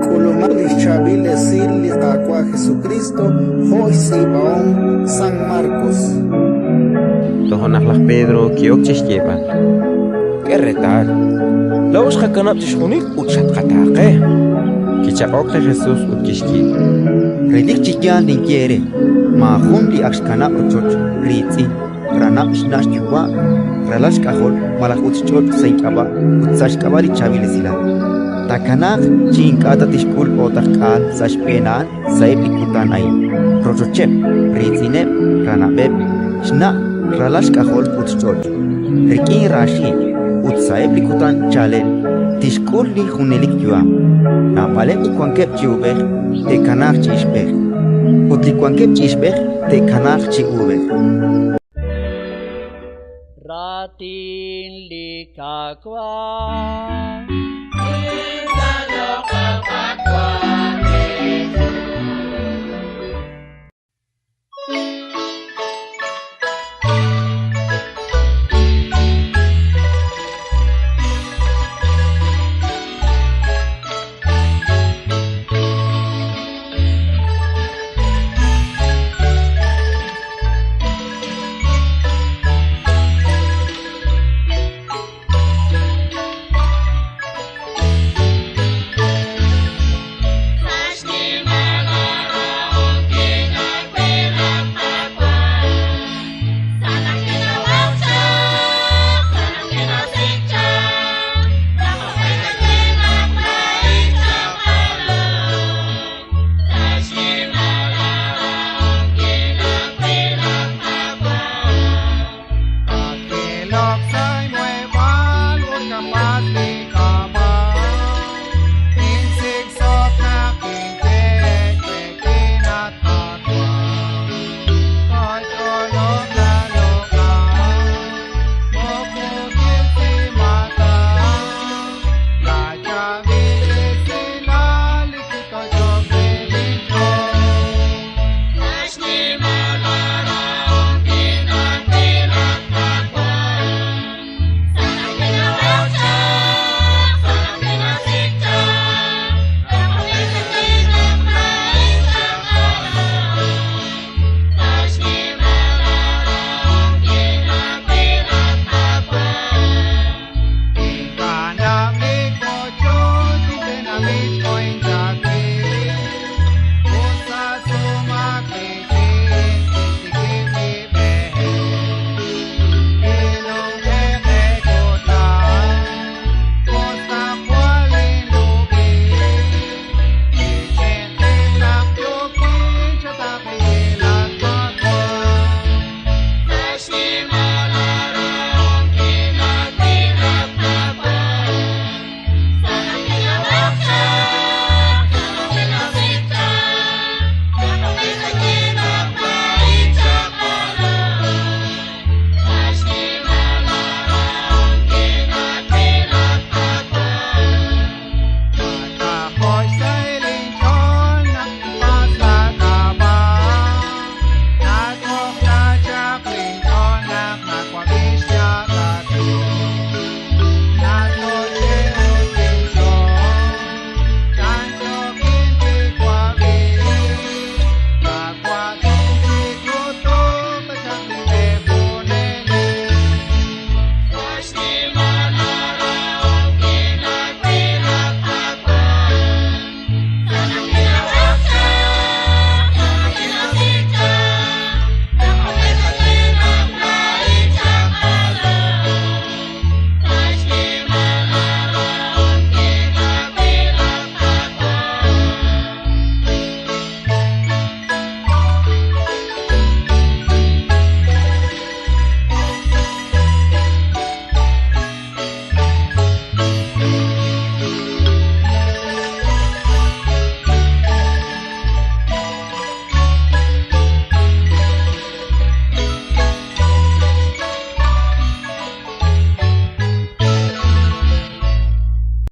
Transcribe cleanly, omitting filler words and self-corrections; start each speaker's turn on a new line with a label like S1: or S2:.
S1: Kulumali Chabil Esil Liqaqua Jesucristo, Hoy Sibaon, San Marcos.
S2: Tohonaklak Pedro Kiokchis llevan.
S3: ¿Qué retal? La usja canap tishkunik uchat katake.
S2: Kichaqokte Jesús utkishki.
S4: Redik chikian din quiere. Mahun li axkanap rochoch ritzi. Ranap shnash yuwa. Relash kahol malakut chot sainkaba. Utsash kabari chavilesila. Takanak chinkata tishkul otakal sashpenan saipikutan ay. Rochochep ritzinep ranabep. Shna relash kahol utchot. Rikin rashi. Utsaipikutan chalen. Tishkul li hunelik yuam. Napalem ikwankep chiubeh. Te kanak chishbeh. Utlikwankep chishbeh. Te kanak chiubeh.
S5: Ratin likakwa